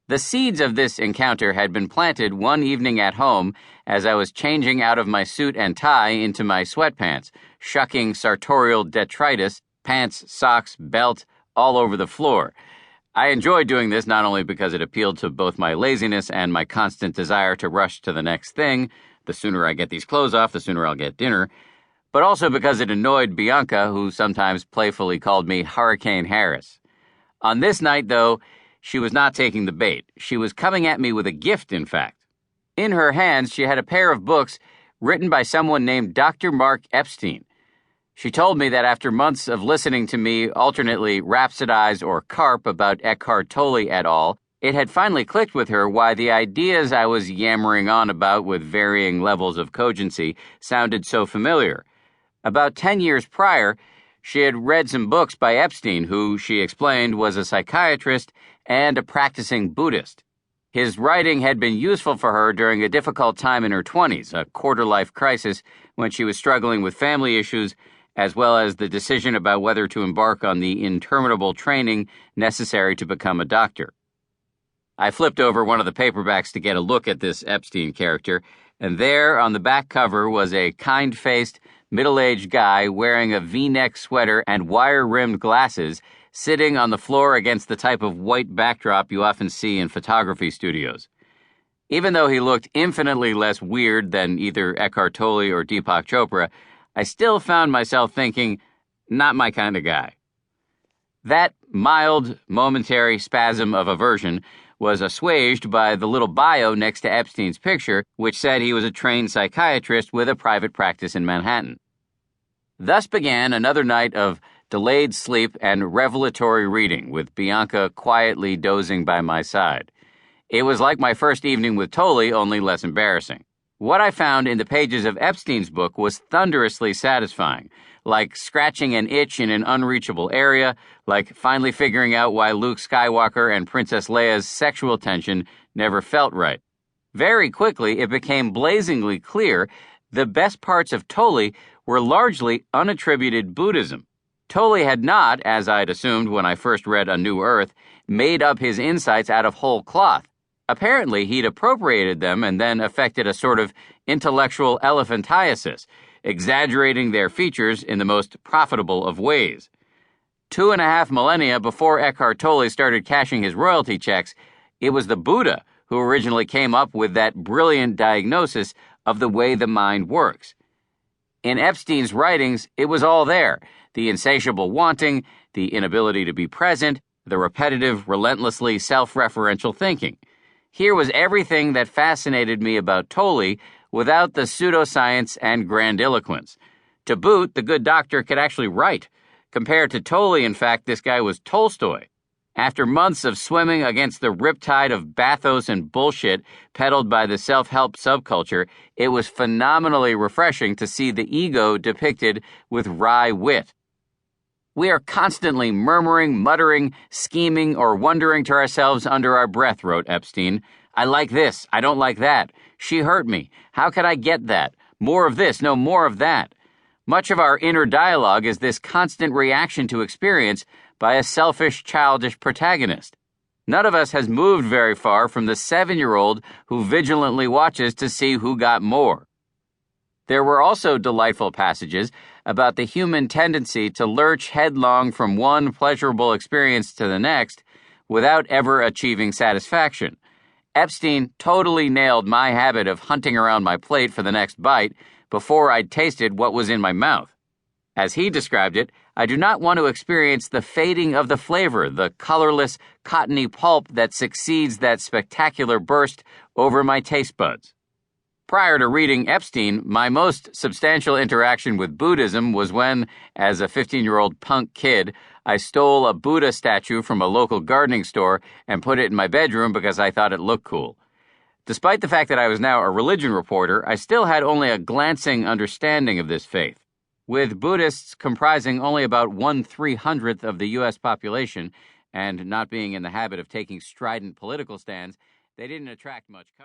The seeds of this encounter had been planted one evening at home as I was changing out of my suit and tie into my sweatpants, shucking sartorial detritus, pants, socks, belt, all over the floor. I enjoyed doing this not only because it appealed to both my laziness and my constant desire to rush to the next thing, the sooner I get these clothes off, the sooner I'll get dinner, but also because it annoyed Bianca, who sometimes playfully called me Hurricane Harris. On this night, though, she was not taking the bait. She was coming at me with a gift, in fact. In her hands, she had a pair of books written by someone named Dr. Mark Epstein. She told me that after months of listening to me alternately rhapsodize or carp about Eckhart Tolle et al., it had finally clicked with her why the ideas I was yammering on about with varying levels of cogency sounded so familiar. About 10 years prior, she had read some books by Epstein, who, she explained, was a psychiatrist and a practicing Buddhist. His writing had been useful for her during a difficult time in her 20s, a quarter-life crisis when she was struggling with family issues, as well as the decision about whether to embark on the interminable training necessary to become a doctor. I flipped over one of the paperbacks to get a look at this Epstein character, and there on the back cover was a kind-faced, middle-aged guy wearing a V-neck sweater and wire-rimmed glasses, sitting on the floor against the type of white backdrop you often see in photography studios. Even though he looked infinitely less weird than either Eckhart Tolle or Deepak Chopra, I still found myself thinking, not my kind of guy. That mild, momentary spasm of aversion was assuaged by the little bio next to Epstein's picture, which said he was a trained psychiatrist with a private practice in Manhattan. Thus began another night of delayed sleep and revelatory reading, with Bianca quietly dozing by my side. It was like my first evening with Tolle, only less embarrassing. What I found in the pages of Epstein's book was thunderously satisfying, like scratching an itch in an unreachable area, like finally figuring out why Luke Skywalker and Princess Leia's sexual tension never felt right. Very quickly, it became blazingly clear the best parts of Tolle were largely unattributed Buddhism. Tolle had not, as I'd assumed when I first read A New Earth, made up his insights out of whole cloth. Apparently, he'd appropriated them and then affected a sort of intellectual elephantiasis, exaggerating their features in the most profitable of ways. 2.5 millennia before Eckhart Tolle started cashing his royalty checks, it was the Buddha who originally came up with that brilliant diagnosis of the way the mind works. In Epstein's writings, it was all there: the insatiable wanting, the inability to be present, the repetitive, relentlessly self-referential thinking. Here was everything that fascinated me about Tolle without the pseudoscience and grandiloquence. To boot, the good doctor could actually write. Compared to Tolle, in fact, this guy was Tolstoy. After months of swimming against the riptide of bathos and bullshit peddled by the self-help subculture, it was phenomenally refreshing to see the ego depicted with wry wit. We are constantly murmuring, muttering, scheming, or wondering to ourselves under our breath, wrote Epstein. I like this. I don't like that. She hurt me. How could I get that? More of this. No, more of that. Much of our inner dialogue is this constant reaction to experience by a selfish, childish protagonist. None of us has moved very far from the 7-year-old who vigilantly watches to see who got more. There were also delightful passages about the human tendency to lurch headlong from one pleasurable experience to the next without ever achieving satisfaction. Epstein totally nailed my habit of hunting around my plate for the next bite before I'd tasted what was in my mouth. As he described it, I do not want to experience the fading of the flavor, the colorless, cottony pulp that succeeds that spectacular burst over my taste buds. Prior to reading Epstein, my most substantial interaction with Buddhism was when, as a 15-year-old punk kid, I stole a Buddha statue from a local gardening store and put it in my bedroom because I thought it looked cool. Despite the fact that I was now a religion reporter, I still had only a glancing understanding of this faith. With Buddhists comprising only about 1/300th of the U.S. population and not being in the habit of taking strident political stands, they didn't attract much coverage.